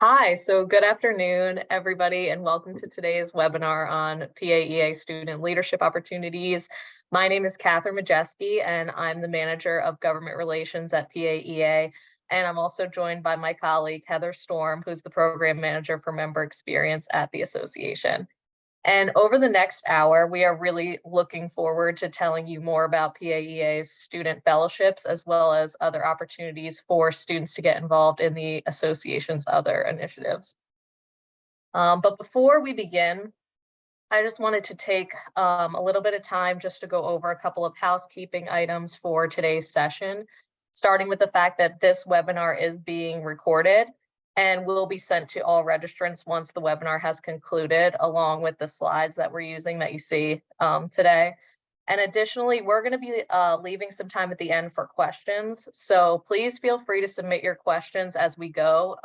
Hi, so good afternoon, everybody, and welcome to today's webinar on PAEA student leadership opportunities. My name is Catherine Majeski, and I'm the manager of government relations at PAEA. And I'm also joined by my colleague, Heather Storm, who's the program manager for member experience at the association. And over the next hour, we are really looking forward to telling you more about PAEA's student fellowships, as well as other opportunities for students to get involved in the association's other initiatives. But before we begin, I just wanted to take a little bit of time just to go over a couple of housekeeping items for today's session, starting with the fact that this webinar is being recorded and will be sent to all registrants once the webinar has concluded, along with the slides that we're using that you see today. And additionally, we're going to be leaving some time at the end for questions. So please feel free to submit your questions as we go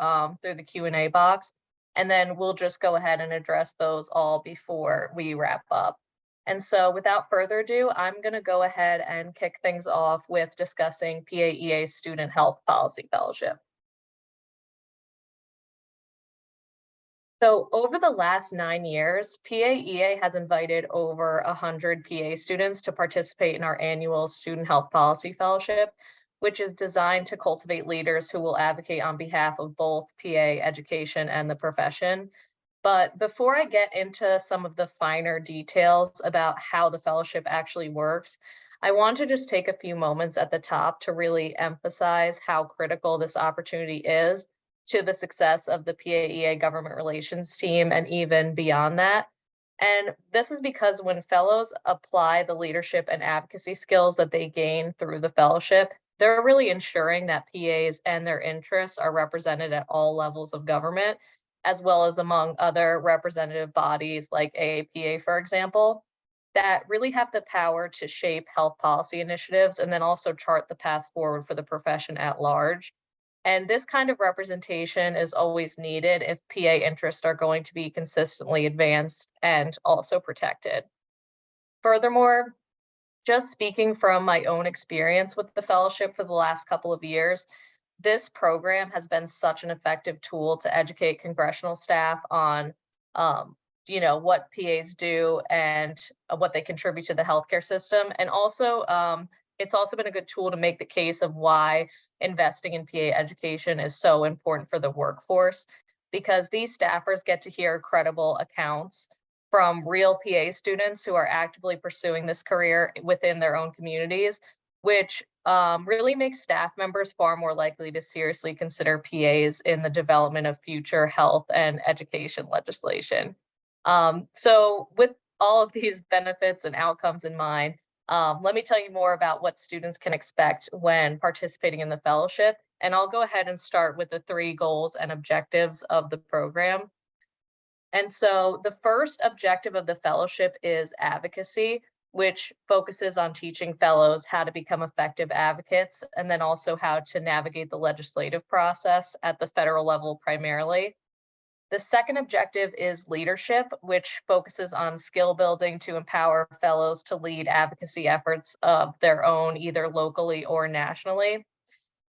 through the Q&A box. And then we'll just go ahead and address those all before we wrap up. And so without further ado, I'm going to go ahead and kick things off with discussing PAEA's Student Health Policy Fellowship. So over the last 9 years, PAEA has invited over 100 PA students to participate in our annual Student Health Policy Fellowship, which is designed to cultivate leaders who will advocate on behalf of both PA education and the profession. But before I get into some of the finer details about how the fellowship actually works, I want to just take a few moments at the top to really emphasize how critical this opportunity is to the success of the PAEA government relations team and even beyond that. And this is because when fellows apply the leadership and advocacy skills that they gain through the fellowship, they're really ensuring that PAs and their interests are represented at all levels of government, as well as among other representative bodies like AAPA, for example, that really have the power to shape health policy initiatives and then also chart the path forward for the profession at large. And this kind of representation is always needed if PA interests are going to be consistently advanced and also protected. Furthermore, just speaking from my own experience with the fellowship for the last couple of years, this program has been such an effective tool to educate congressional staff on what PAs do and what they contribute to the healthcare system. And also, it's also been a good tool to make the case of why investing in PA education is so important for the workforce, because these staffers get to hear credible accounts from real PA students who are actively pursuing this career within their own communities, which really makes staff members far more likely to seriously consider PAs in the development of future health and education legislation. So with all of these benefits and outcomes in mind, let me tell you more about what students can expect when participating in the fellowship. And I'll go ahead and start with the 3 goals and objectives of the program. And so the first objective of the fellowship is advocacy, which focuses on teaching fellows how to become effective advocates and then also how to navigate the legislative process at the federal level primarily. The second objective is leadership, which focuses on skill building to empower fellows to lead advocacy efforts of their own, either locally or nationally.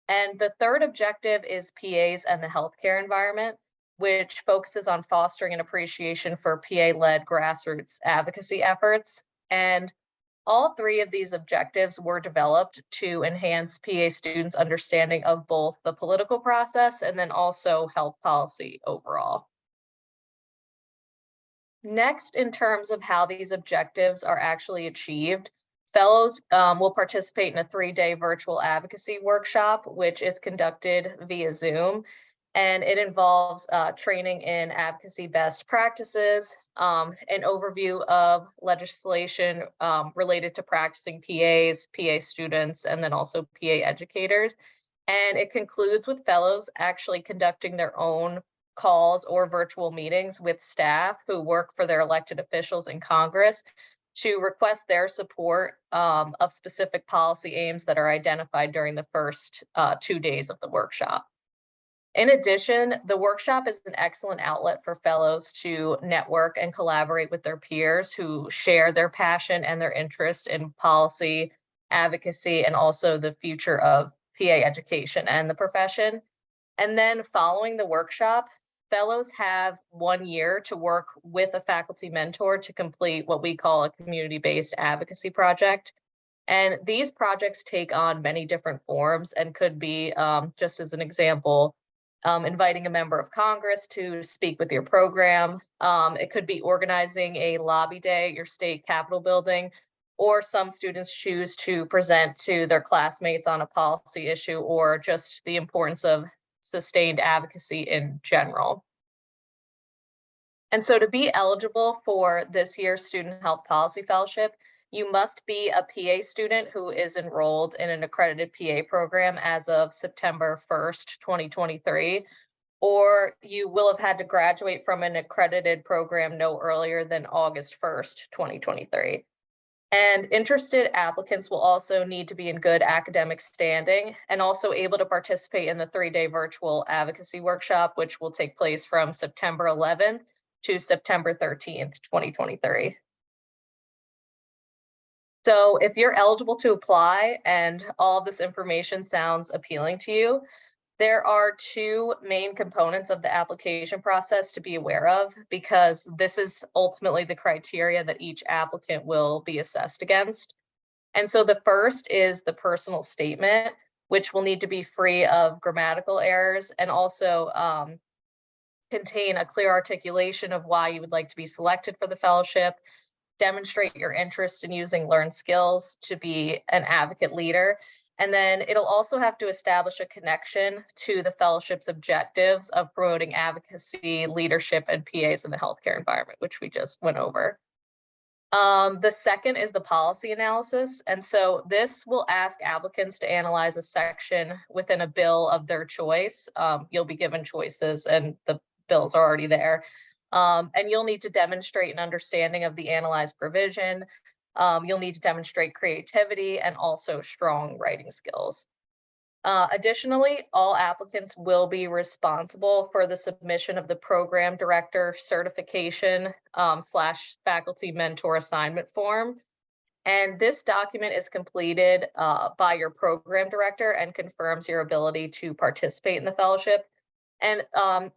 And the third objective is PAs and the healthcare environment, which focuses on fostering an appreciation for PA-led grassroots advocacy efforts. And all 3 of these objectives were developed to enhance PA students' understanding of both the political process and then also health policy overall. Next, in terms of how these objectives are actually achieved, fellows will participate in a 3-day virtual advocacy workshop, which is conducted via Zoom. And it involves training in advocacy best practices, an overview of legislation related to practicing PAs, PA students, and then also PA educators. And it concludes with fellows actually conducting their own calls or virtual meetings with staff who work for their elected officials in Congress to request their support of specific policy aims that are identified during the first 2 days of the workshop. In addition, the workshop is an excellent outlet for fellows to network and collaborate with their peers who share their passion and their interest in policy, advocacy, and also the future of PA education and the profession. And then following the workshop, fellows have 1 year to work with a faculty mentor to complete what we call a community-based advocacy project. And these projects take on many different forms and could be, just as an example, inviting a member of Congress to speak with your program. It could be organizing a lobby day at your state capitol building, or some students choose to present to their classmates on a policy issue or just the importance of sustained advocacy in general. And so to be eligible for this year's Student Health Policy Fellowship, you must be a PA student who is enrolled in an accredited PA program as of September 1st, 2023, or you will have had to graduate from an accredited program no earlier than August 1st, 2023. And interested applicants will also need to be in good academic standing and also able to participate in the 3-day virtual advocacy workshop, which will take place from September 11th to September 13th, 2023. So if you're eligible to apply and all of this information sounds appealing to you, there are 2 main components of the application process to be aware of, because this is ultimately the criteria that each applicant will be assessed against. And so the first is the personal statement, which will need to be free of grammatical errors and also contain a clear articulation of why you would like to be selected for the fellowship, demonstrate your interest in using learned skills to be an advocate leader. And then it'll also have to establish a connection to the fellowship's objectives of promoting advocacy, leadership, and PAs in the healthcare environment, which we just went over. The second is the policy analysis. And so this will ask applicants to analyze a section within a bill of their choice. You'll be given choices and the bills are already there. And you'll need to demonstrate an understanding of the analyzed provision. You'll need to demonstrate creativity and also strong writing skills. Additionally, all applicants will be responsible for the submission of the program director certification / faculty mentor assignment form. And this document is completed by your program director and confirms your ability to participate in the fellowship. And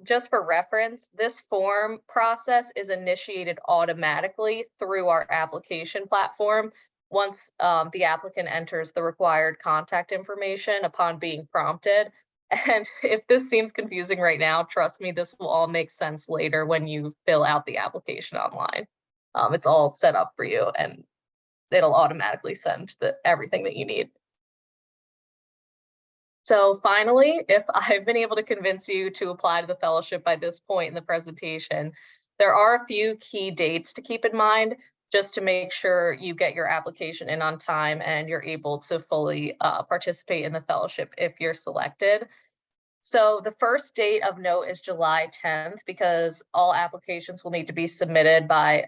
just for reference, this form process is initiated automatically through our application platform once the applicant enters the required contact information upon being prompted. And if this seems confusing right now, trust me, this will all make sense later when you fill out the application online. It's all set up for you and it'll automatically send everything that you need. So finally, if I've been able to convince you to apply to the fellowship by this point in the presentation, there are a few key dates to keep in mind just to make sure you get your application in on time and you're able to fully participate in the fellowship if you're selected. So the first date of note is July 10th, because all applications will need to be submitted by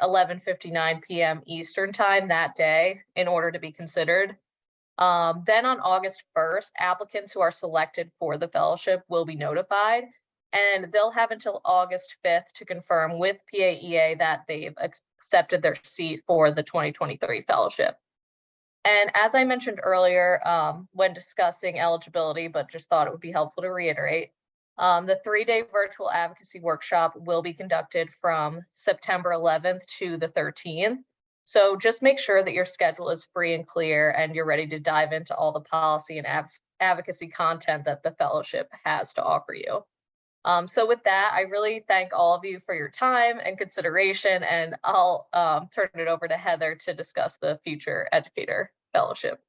11:59 p.m. Eastern time that day in order to be considered. Then on August 1st, applicants who are selected for the fellowship will be notified, and they'll have until August 5th to confirm with PAEA that they've accepted their seat for the 2023 fellowship. And as I mentioned earlier, when discussing eligibility, but just thought it would be helpful to reiterate, the 3-day virtual advocacy workshop will be conducted from September 11th to the 13th. So just make sure that your schedule is free and clear and you're ready to dive into all the policy and advocacy content that the fellowship has to offer you. So with that, I really thank all of you for your time and consideration, and I'll turn it over to Heather to discuss the Future Educator Fellowship.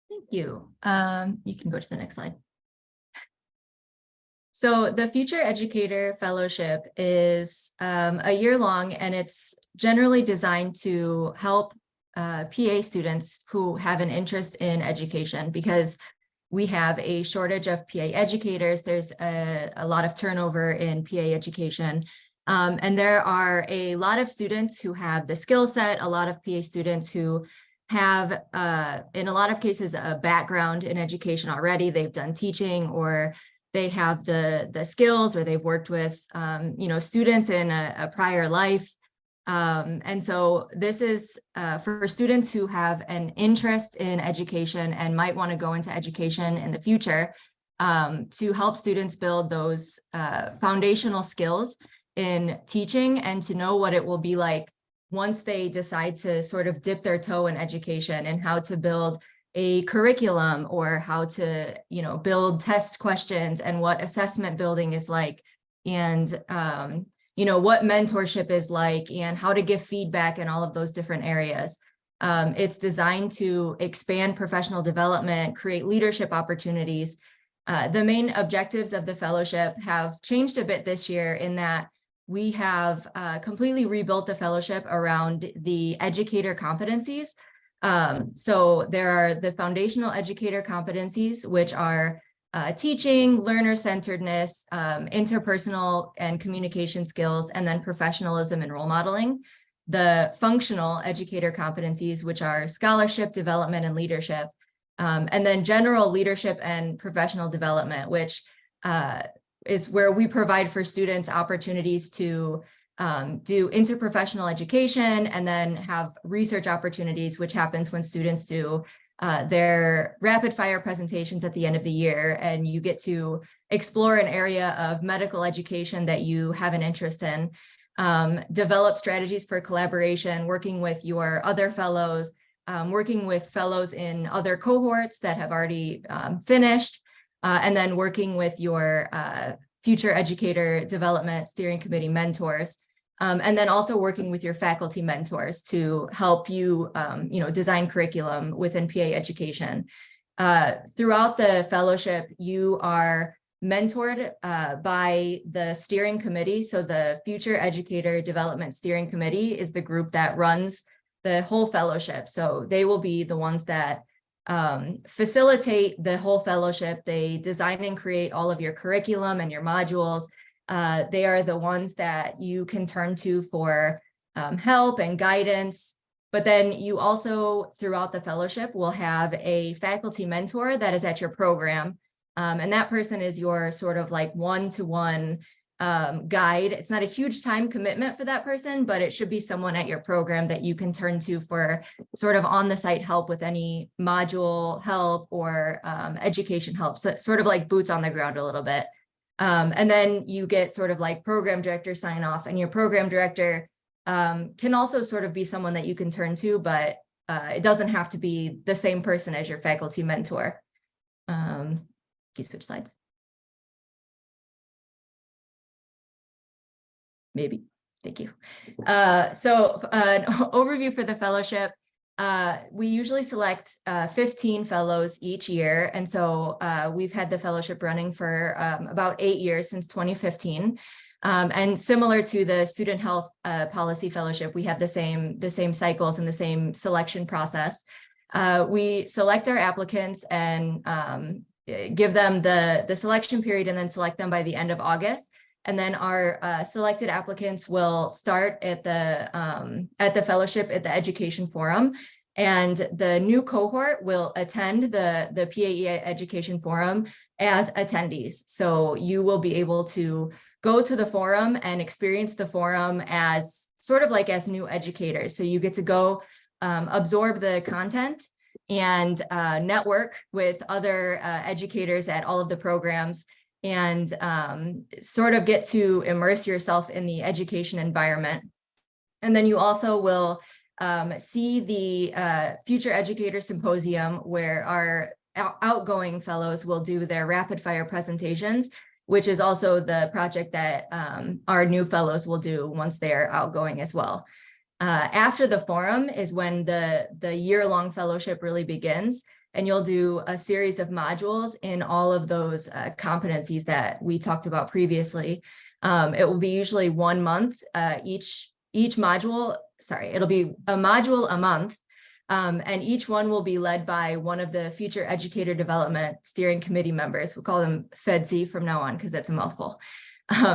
Thank you. You can go to the next slide. So the Future Educator Fellowship is a year-long, and it's generally designed to help PA students who have an interest in education, because we have a shortage of PA educators. There's a lot of turnover in PA education. And there are a lot of students who have the skill set, a lot of PA students who have, in a lot of cases, a background in education already. They've done teaching, or they have the skills, or they've worked with students in a prior life. And so this is for students who have an interest in education and might want to go into education in the future. to help students build those foundational skills in teaching and to know what it will be like once they decide to sort of dip their toe in education and how to build a curriculum or how to, build test questions and what assessment building is like, and, what mentorship is like and how to give feedback in all of those different areas. It's designed to expand professional development, create leadership opportunities. The main objectives of the fellowship have changed a bit this year in that we have completely rebuilt the fellowship around the educator competencies. So there are the foundational educator competencies, which are teaching, learner-centeredness, interpersonal and communication skills, and then professionalism and role modeling. The functional educator competencies, which are scholarship, development, and leadership. And then general leadership and professional development, which is where we provide for students opportunities to do interprofessional education and then have research opportunities, which happens when students do their rapid fire presentations at the end of the year, and you get to explore an area of medical education that you have an interest in, develop strategies for collaboration, working with your other fellows, working with fellows in other cohorts that have already finished, and then working with your future educator development steering committee mentors. And then also working with your faculty mentors to help you, design curriculum within PA education. Throughout the fellowship, you are mentored by the steering committee. So the Future Educator Development Steering Committee is the group that runs the whole fellowship. So they will be the ones that facilitate the whole fellowship. They design and create all of your curriculum and your modules. They are the ones that you can turn to for help and guidance. But then you also, throughout the fellowship, will have a faculty mentor that is at your program. And that person is your sort of like one-to-one guide. It's not a huge time commitment for that person, but it should be someone at your program that you can turn to for sort of on-the-site help with any module help or education help. So sort of like boots on the ground a little bit. And then you get sort of like program director sign off, and your program director can also sort of be someone that you can turn to, but it doesn't have to be the same person as your faculty mentor. Can you switch slides? Maybe. Thank you. So an overview for the fellowship. We usually select 15 fellows each year. And so we've had the fellowship running for about 8 years, since 2015. And similar to the student health policy fellowship, we have the same cycles and the same selection process. We select our applicants and give them the selection period and then select them by the end of August. And then our selected applicants will start at the fellowship at the education forum. And the new cohort will attend the PAEA education forum as attendees. So you will be able to go to the forum and experience the forum as sort of like as new educators. So you get to go absorb the content and network with other educators at all of the programs, and sort of get to immerse yourself in the education environment. And then you also will see the Future Educator Symposium, where our outgoing fellows will do their rapid fire presentations, which is also the project that our new fellows will do once they're outgoing as well. After the forum is when the year-long fellowship really begins, and you'll do a series of modules in all of those competencies that we talked about previously. It will be usually 1 month, each module, it'll be a module a month, and each one will be led by one of the Future Educator Development Steering Committee members. We'll call them FEDC from now on, because that's a mouthful.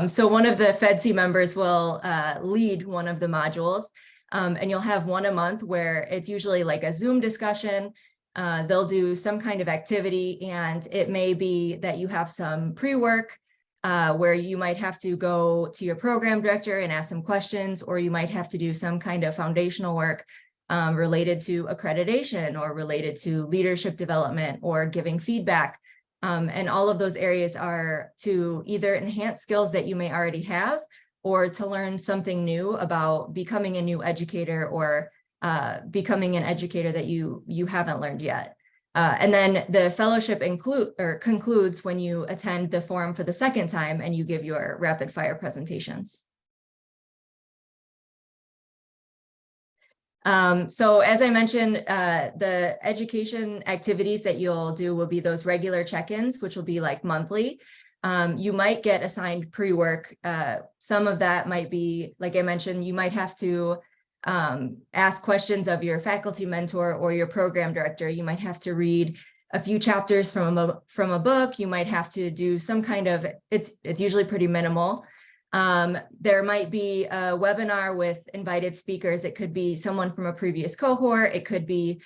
So one of the FEDC members will lead one of the modules, and you'll have one a month where it's usually like a Zoom discussion. They'll do some kind of activity, and it may be that you have some pre-work where you might have to go to your program director and ask some questions, or you might have to do some kind of foundational work related to accreditation or related to leadership development or giving feedback. And all of those areas are to either enhance skills that you may already have, or to learn something new about becoming a new educator, or becoming an educator that you haven't learned yet. And then the fellowship concludes when you attend the forum for the second time and you give your rapid fire presentations. So as I mentioned, the education activities that you'll do will be those regular check-ins, which will be like monthly. You might get assigned pre-work. Some of that might be, like I mentioned, you might have to ask questions of your faculty mentor or your program director. You might have to read a few chapters from a book. You might have to do some kind of, it's usually pretty minimal. There might be a webinar with invited speakers. It could be someone from a previous cohort. It could be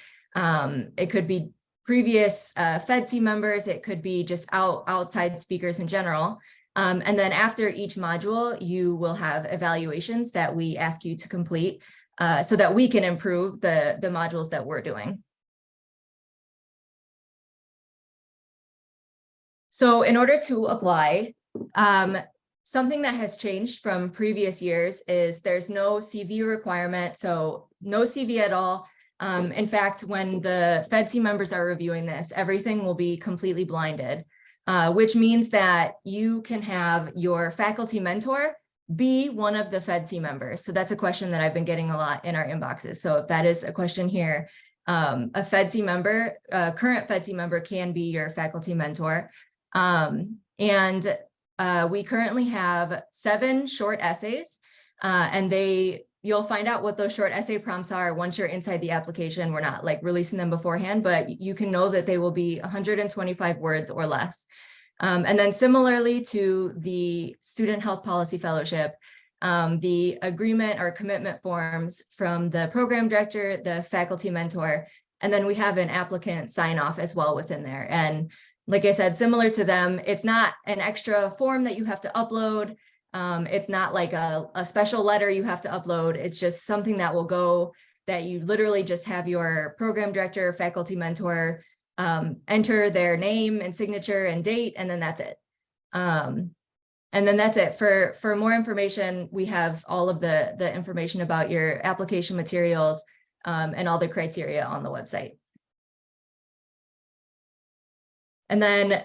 previous FEDC members. It could be just outside speakers in general. And then after each module, you will have evaluations that we ask you to complete so that we can improve the modules that we're doing. So in order to apply, something that has changed from previous years is there's no CV requirement, so no CV at all. In fact, when the FEDC members are reviewing this, everything will be completely blinded, which means that you can have your faculty mentor be one of the FEDC members. So that's a question that I've been getting a lot in our inboxes. So if that is a question here, a FEDC member, current FEDC member can be your faculty mentor. We currently have 7 short essays, and you'll find out what those short essay prompts are once you're inside the application. We're not like releasing them beforehand, but you can know that they will be 125 words or less. And then similarly to the Student Health Policy Fellowship, the agreement or commitment forms from the program director, the faculty mentor, and then we have an applicant sign off as well within there. And like I said, similar to them, it's not an extra form that you have to upload. It's not like a special letter you have to upload. It's just something that will go, that you literally just have your program director, faculty mentor, enter their name and signature and date, and then that's it. And then that's it. For more information, we have all of the information about your application materials and all the criteria on the website. And then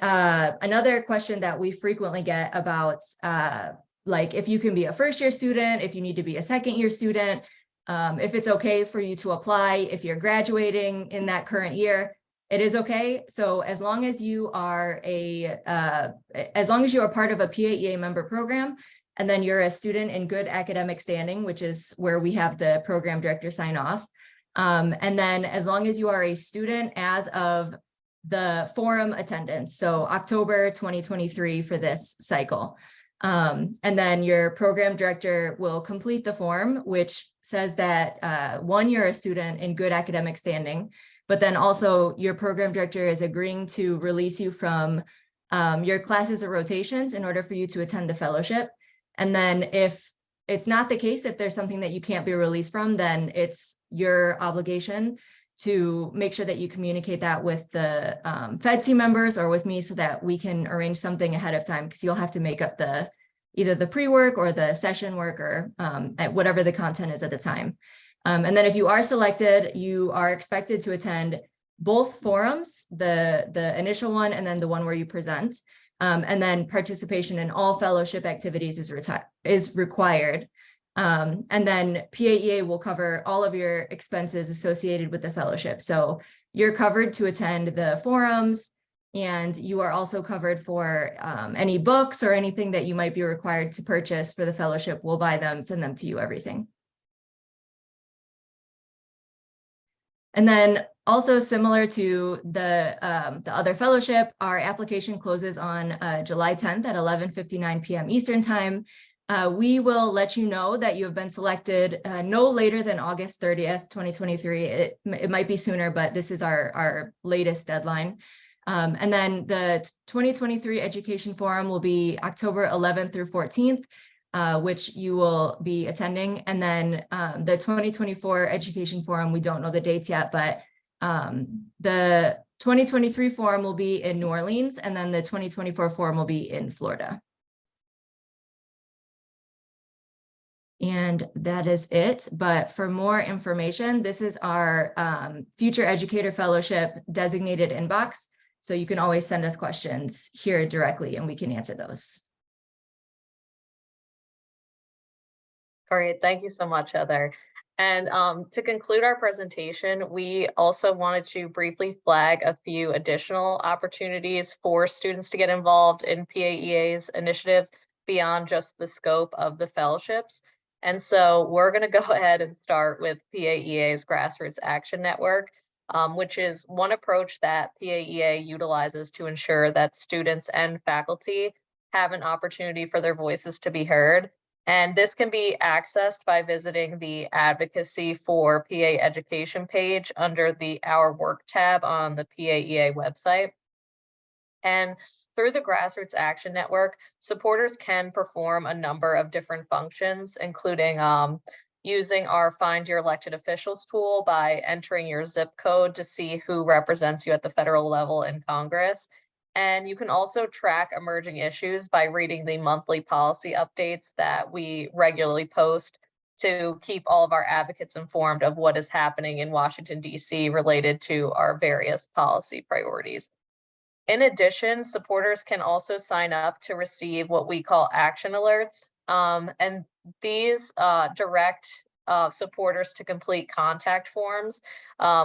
another question that we frequently get about, like if you can be a first-year student, if you need to be a second-year student, if it's okay for you to apply, if you're graduating in that current year, it is okay. So as long as you are part of a PAEA member program, and then you're a student in good academic standing, which is where we have the program director sign off. And then as long as you are a student as of the forum attendance, so October 2023 for this cycle. And then your program director will complete the form, which says that one, you're a student in good academic standing, but then also your program director is agreeing to release you from your classes or rotations in order for you to attend the fellowship. And then if it's not the case, if there's something that you can't be released from, then it's your obligation to make sure that you communicate that with the FEDC members or with me so that we can arrange something ahead of time, because you'll have to make up either the pre-work or the session work or at whatever the content is at the time. And then if you are selected, you are expected to attend both forums, the initial one and then the one where you present. And then participation in all fellowship activities is required. And then PAEA will cover all of your expenses associated with the fellowship. So you're covered to attend the forums, and you are also covered for any books or anything that you might be required to purchase for the fellowship. We'll buy them, send them to you, everything. And then also similar to the other fellowship, our application closes on July 10th at 11:59 p.m. Eastern time. We will let you know that you have been selected no later than August 30th, 2023. It might be sooner, but this is our latest deadline. And then the 2023 Education Forum will be October 11th through 14th, which you will be attending. And then the 2024 Education Forum, we don't know the dates yet, but the 2023 forum will be in New Orleans, and then the 2024 forum will be in Florida. And that is it. But for more information, this is our Future Educator Fellowship designated inbox. So you can always send us questions here directly and we can answer those. Great, thank you so much, Heather. And to conclude our presentation, we also wanted to briefly flag a few additional opportunities for students to get involved in PAEA's initiatives beyond just the scope of the fellowships. And so we're going to go ahead and start with PAEA's Grassroots Action Network, which is one approach that PAEA utilizes to ensure that students and faculty have an opportunity for their voices to be heard. And this can be accessed by visiting the Advocacy for PA Education page under the Our Work tab on the PAEA website. And through the Grassroots Action Network, supporters can perform a number of different functions, including using our Find Your Elected Officials tool by entering your zip code to see who represents you at the federal level in Congress. And you can also track emerging issues by reading the monthly policy updates that we regularly post to keep all of our advocates informed of what is happening in Washington, D.C. related to our various policy priorities. In addition, supporters can also sign up to receive what we call action alerts. And these direct supporters to complete contact forms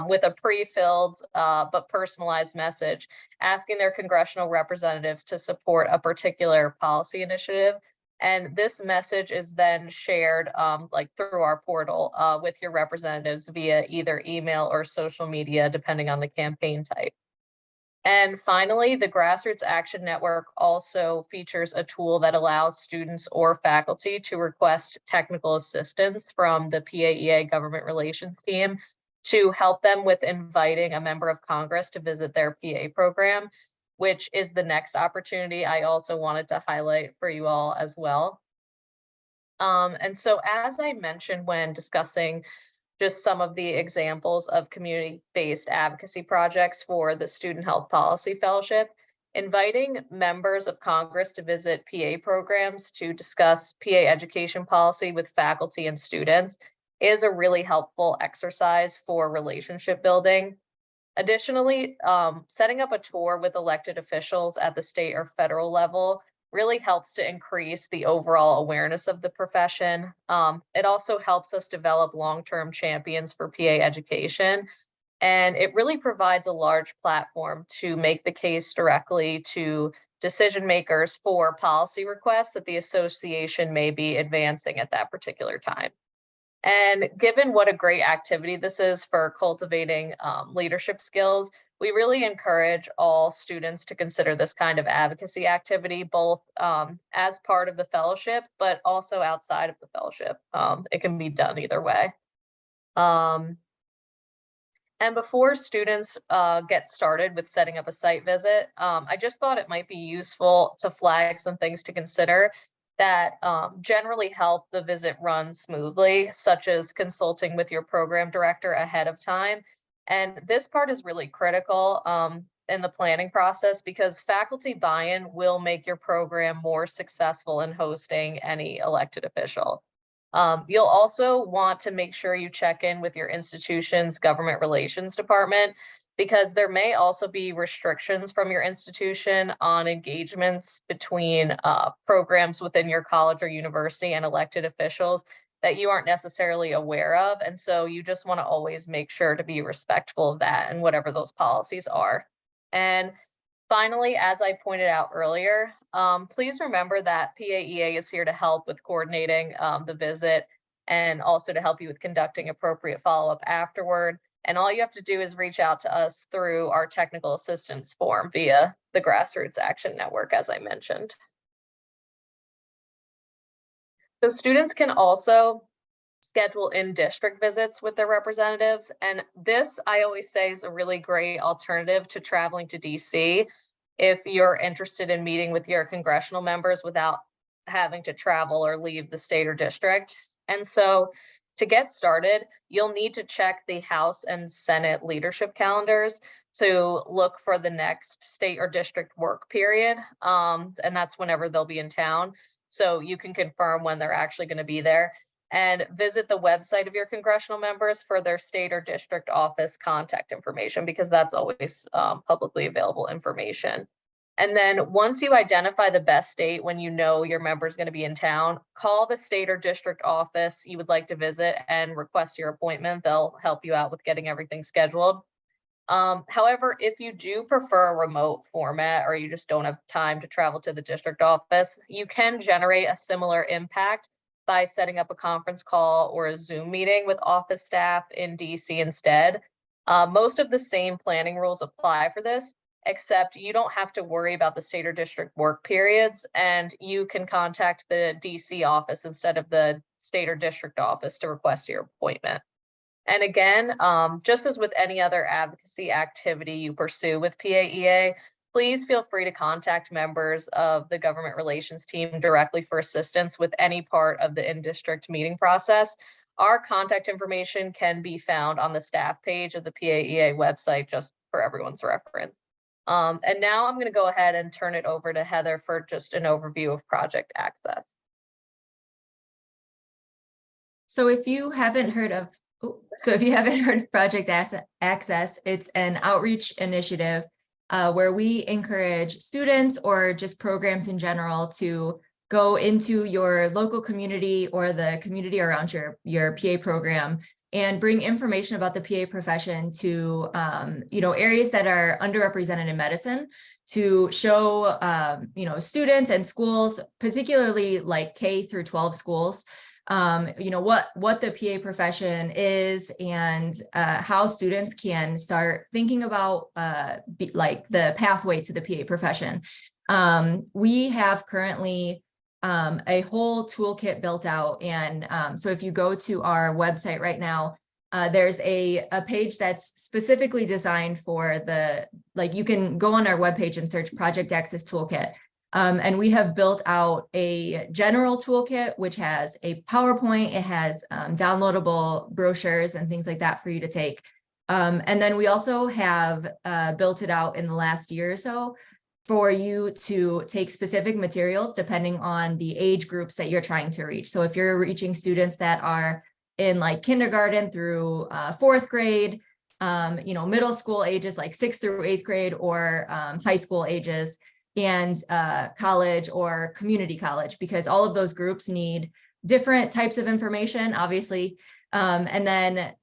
with a pre-filled but personalized message asking their congressional representatives to support a particular policy initiative. And this message is then shared like through our portal with your representatives via either email or social media, depending on the campaign type. And finally, the Grassroots Action Network also features a tool that allows students or faculty to request technical assistance from the PAEA government relations team to help them with inviting a member of Congress to visit their PA program, which is the next opportunity I also wanted to highlight for you all as well. And so as I mentioned when discussing just some of the examples of community-based advocacy projects for the Student Health Policy Fellowship, inviting members of Congress to visit PA programs to discuss PA education policy with faculty and students is a really helpful exercise for relationship building. Additionally, setting up a tour with elected officials at the state or federal level really helps to increase the overall awareness of the profession. It also helps us develop long-term champions for PA education. And it really provides a large platform to make the case directly to decision makers for policy requests that the association may be advancing at that particular time. And given what a great activity this is for cultivating leadership skills, we really encourage all students to consider this kind of advocacy activity, both as part of the fellowship, but also outside of the fellowship. It can be done either way. And before students get started with setting up a site visit, I just thought it might be useful to flag some things to consider that generally help the visit run smoothly, such as consulting with your program director ahead of time. And this part is really critical in the planning process because faculty buy-in will make your program more successful in hosting any elected official. You'll also want to make sure you check in with your institution's government relations department because there may also be restrictions from your institution on engagements between programs within your college or university and elected officials that you aren't necessarily aware of. And so you just want to always make sure to be respectful of that and whatever those policies are. And finally, as I pointed out earlier, please remember that PAEA is here to help with coordinating the visit and also to help you with conducting appropriate follow-up afterward. And all you have to do is reach out to us through our technical assistance form via the Grassroots Action Network, as I mentioned. So students can also schedule in-district visits with their representatives. And this, I always say, is a really great alternative to traveling to DC if you're interested in meeting with your congressional members without having to travel or leave the state or district. And so to get started, you'll need to check the House and Senate leadership calendars. to look for the next state or district work period. And that's whenever they'll be in town. So you can confirm when they're actually going to be there, and visit the website of your congressional members for their state or district office contact information, because that's always publicly available information. And then once you identify the best date when you know your member is going to be in town, call the state or district office you would like to visit and request your appointment. They'll help you out with getting everything scheduled. However, if you do prefer a remote format, or you just don't have time to travel to the district office, you can generate a similar impact by setting up a conference call or a Zoom meeting with office staff in DC instead. Most of the same planning rules apply for this, except you don't have to worry about the state or district work periods, and you can contact the DC office instead of the state or district office to request your appointment. And again, just as with any other advocacy activity you pursue with PAEA, please feel free to contact members of the government relations team directly for assistance with any part of the in-district meeting process. Our contact information can be found on the staff page of the PAEA website, just for everyone's reference. And now I'm going to go ahead and turn it over to Heather for just an overview of Project Access. So if you haven't heard of Project Access, it's an outreach initiative where we encourage students, or just programs in general, to go into your local community or the community around your PA program and bring information about the PA profession to areas that are underrepresented in medicine, to show students and schools, particularly like K through 12 schools, what the PA profession is, and how students can start thinking about like the pathway to the PA profession. We have currently a whole toolkit built out, and so if you go to our website right now, there's a page that's specifically designed for you can go on our webpage and search Project Access Toolkit. And we have built out a general toolkit, which has a PowerPoint. It has downloadable brochures and things like that for you to take. And then we also have built it out in the last year or so for you to take specific materials depending on the age groups that you're trying to reach. So if you're reaching students that are in like kindergarten through 4th grade, middle school ages like 6th through 8th grade, or high school ages, and college or community college, because all of those groups need different types of information, obviously. And then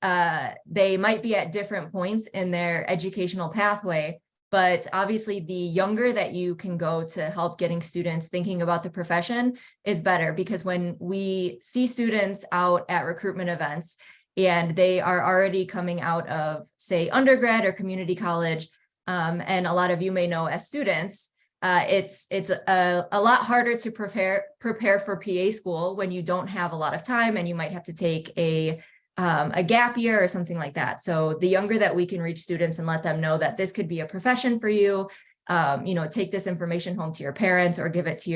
they might be at different points in their educational pathway. But obviously, the younger that you can go to help getting students thinking about the profession is better, because when we see students out at recruitment events and they are already coming out of, say, undergrad or community college, and a lot of you may know as students, it's a lot harder to prepare for PA school when you don't have a lot of time, and you might have to take a gap year or something like that. So the younger that we can reach students and let them know that this could be a profession for you, take this information home to your parents, or give it to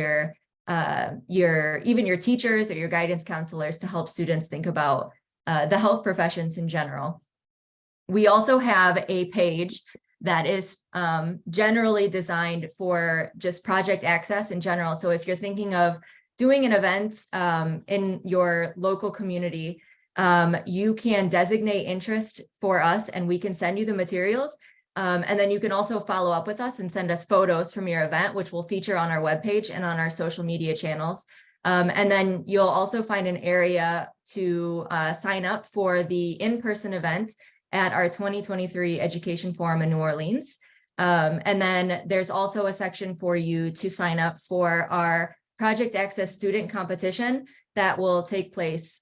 your teachers or your guidance counselors to help students think about the health professions in general. We also have a page that is generally designed for just Project Access in general. So if you're thinking of doing an event in your local community, you can designate interest for us and we can send you the materials. And then you can also follow up with us and send us photos from your event, which we'll feature on our webpage and on our social media channels. And then you'll also find an area to sign up for the in-person event at our 2023 Education Forum in New Orleans. And then there's also a section for you to sign up for our Project Access student competition that will take place.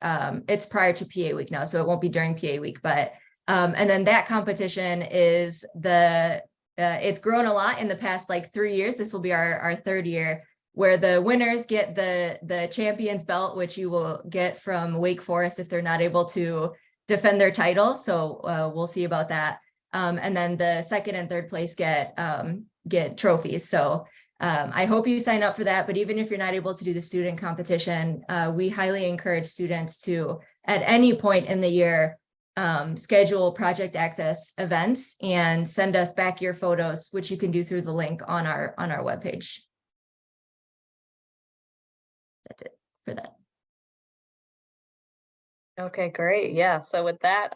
It's prior to PA week now, so it won't be during PA week, but and then that competition is it's grown a lot in the past like 3 years. This will be our 3rd year, where the winners get the champion's belt, which you will get from Wake Forest if they're not able to defend their title. So we'll see about that. And then the 2nd and 3rd place get trophies. So I hope you sign up for that. But even if you're not able to do the student competition, we highly encourage students to, at any point in the year, schedule project access events and send us back your photos, which you can do through the link on our webpage. That's it for that. Okay, great. Yeah. So with that,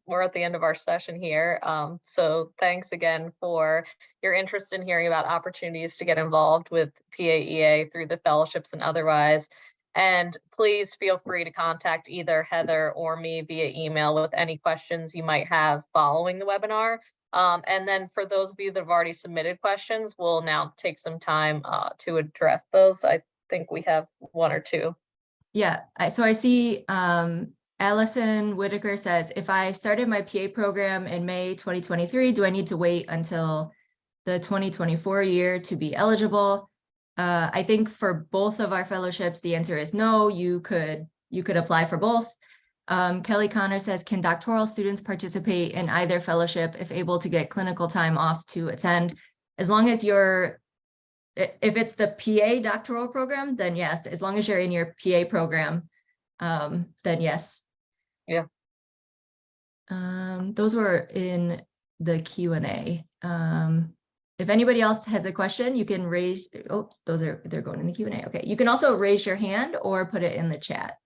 we're at the end of our session here. So thanks again for your interest in hearing about opportunities to get involved with PAEA through the fellowships and otherwise. And please feel free to contact either Heather or me via email with any questions you might have following the webinar. And then for those of you that have already submitted questions, we'll now take some time to address those. I think we have one or two. Yeah, so I see Allison Whitaker says, if I started my PA program in May 2023, do I need to wait until the 2024 year to be eligible? I think for both of our fellowships, the answer is no. You could apply for both. Kelly Connor says, can doctoral students participate in either fellowship if able to get clinical time off to attend? As long as you're, if it's the PA doctoral program, then yes. As long as you're in your PA program, then yes. Yeah. Those were in the Q&A. If anybody else has a question, you can raise, oh, they're going in the Q&A. Okay, you can also raise your hand or put it in the chat.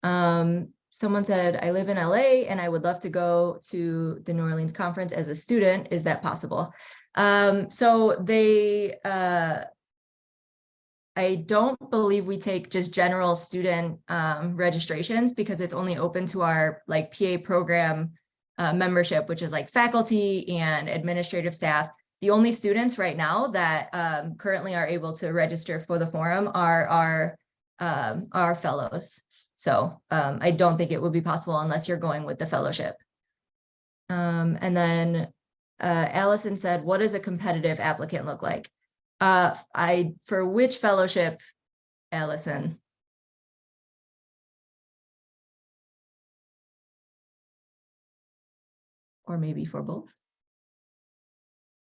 Someone said, I live in LA and I would love to go to the New Orleans conference as a student. Is that possible? So they, I don't believe we take just general student registrations because it's only open to our like PA program membership, which is like faculty and administrative staff. The only students right now that currently are able to register for the forum are our fellows. So I don't think it would be possible unless you're going with the fellowship. And then Allison said, what does a competitive applicant look like? For which fellowship, Allison? Or maybe for both?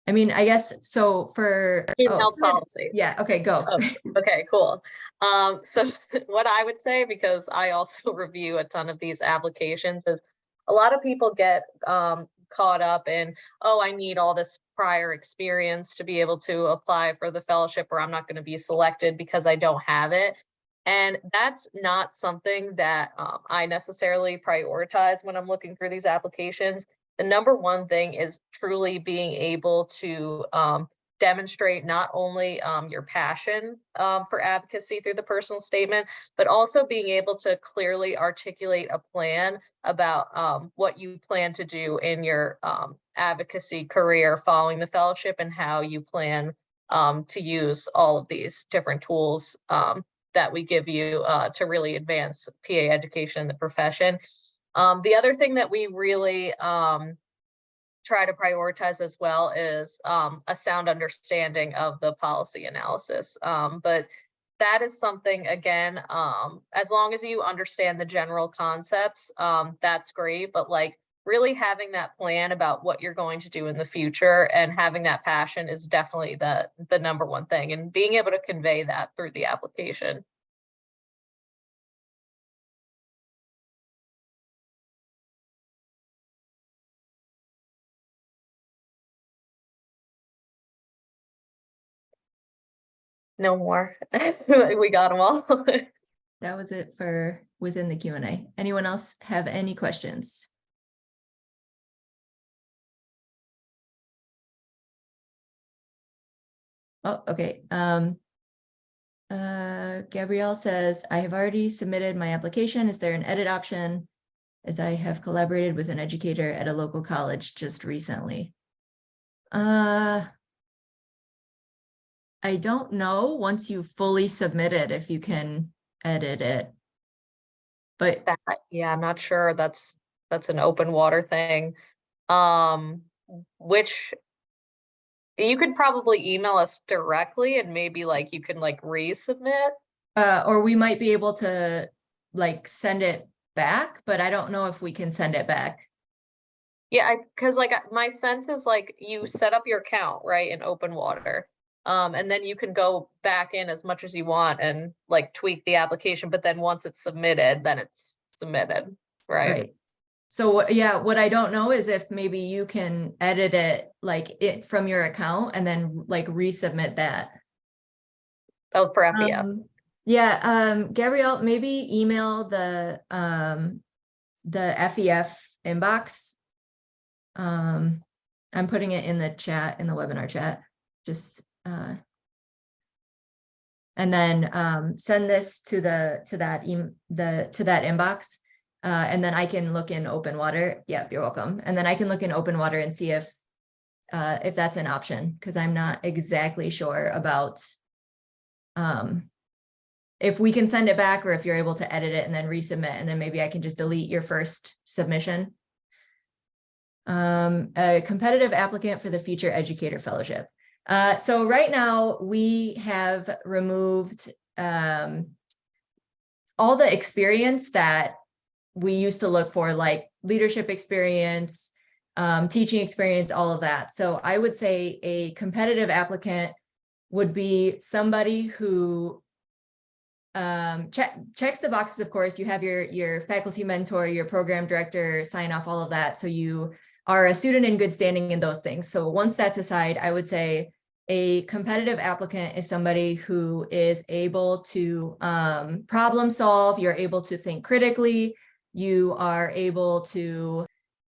I mean, I guess, so for Student health policy. Yeah, okay, go. Oh, okay, cool. So what I would say, because I also review a ton of these applications, is a lot of people get caught up in, oh, I need all this prior experience to be able to apply for the fellowship, or I'm not going to be selected because I don't have it. And that's not something that I necessarily prioritize when I'm looking through these applications. The number one thing is truly being able to demonstrate not only your passion for advocacy through the personal statement, but also being able to clearly articulate a plan about what you plan to do in your advocacy career following the fellowship, and how you plan to use all of these different tools that we give you to really advance PA education in the profession. The other thing that we really try to prioritize as well is a sound understanding of the policy analysis. But that is something, again, as long as you understand the general concepts, that's great. But like really having that plan about what you're going to do in the future and having that passion is definitely the number one thing, and being able to convey that through the application. No more. We got them all. That was it for within the Q&A. Anyone else have any questions? Oh, okay. Gabrielle says, I have already submitted my application. Is there an edit option, as I have collaborated with an educator at a local college just recently? I don't know once you fully submitted if you can edit it. But yeah, I'm not sure. That's an open water thing. Which you could probably email us directly, and maybe like you can like resubmit. Or we might be able to like send it back, but I don't know if we can send it back. Yeah, because like my sense is like you set up your account, right, in open water. And then you can go back in as much as you want and like tweak the application, but then once it's submitted, then it's submitted, right? Right. So yeah, what I don't know is if maybe you can edit it like it from your account and then like resubmit that. Oh, for FEF. Yeah, Gabrielle, maybe email the FEF inbox. I'm putting it in the chat, in the webinar chat. Just and then send this to that inbox. And then I can look in open water. Yeah, you're welcome. And then I can look in open water and see if that's an option, because I'm not exactly sure about if we can send it back or if you're able to edit it and then resubmit, and then maybe I can just delete your first submission. A competitive applicant for the Future Educator Fellowship. So right now we have removed all the experience that we used to look for, like leadership experience, teaching experience, all of that. So I would say a competitive applicant would be somebody who checks the boxes. Of course, you have your faculty mentor, your program director sign off, all of that. So you are a student in good standing in those things. So once that's aside, I would say a competitive applicant is somebody who is able to problem solve. You're able to think critically. You are able to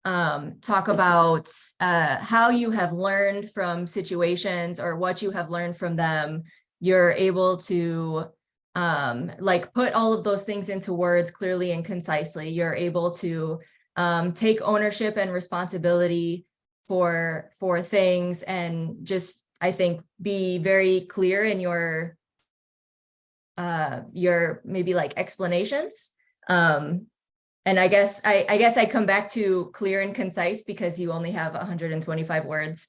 talk about how you have learned from situations or what you have learned from them. You're able to like put all of those things into words clearly and concisely. You're able to take ownership and responsibility for things, and just, I think, be very clear in your maybe like explanations. And I guess I come back to clear and concise because you only have 125 words.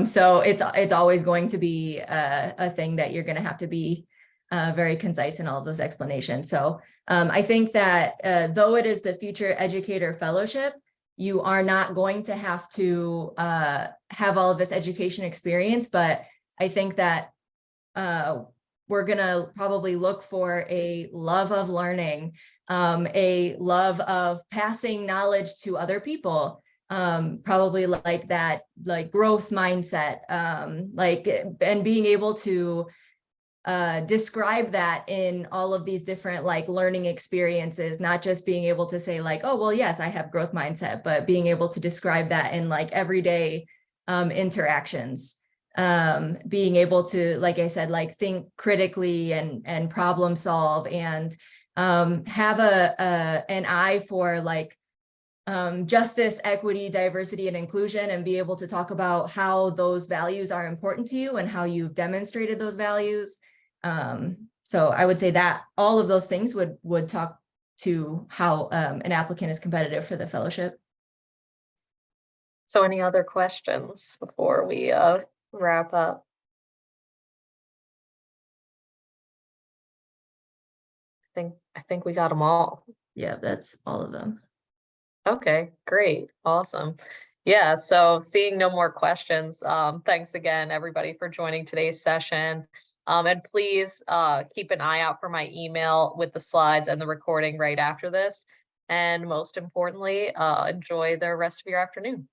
So it's always going to be a thing that you're going to have to be very concise in all of those explanations. So I think that though it is the Future Educator Fellowship, you are not going to have to have all of this education experience, but I think that we're going to probably look for a love of learning, a love of passing knowledge to other people, probably like that, like growth mindset, like, and being able to describe that in all of these different like learning experiences, not just being able to say like, oh, well, yes, I have growth mindset, but being able to describe that in like everyday interactions. Being able to, like I said, like think critically and problem solve, and have an eye for like justice, equity, diversity, and inclusion, and be able to talk about how those values are important to you and how you've demonstrated those values. So I would say that all of those things would talk to how an applicant is competitive for the fellowship. So any other questions before we wrap up? I think we got them all. Yeah, that's all of them. Okay, great. Awesome. Yeah, so seeing no more questions, thanks again, everybody, for joining today's session. And please keep an eye out for my email with the slides and the recording right after this. And most importantly, enjoy the rest of your afternoon.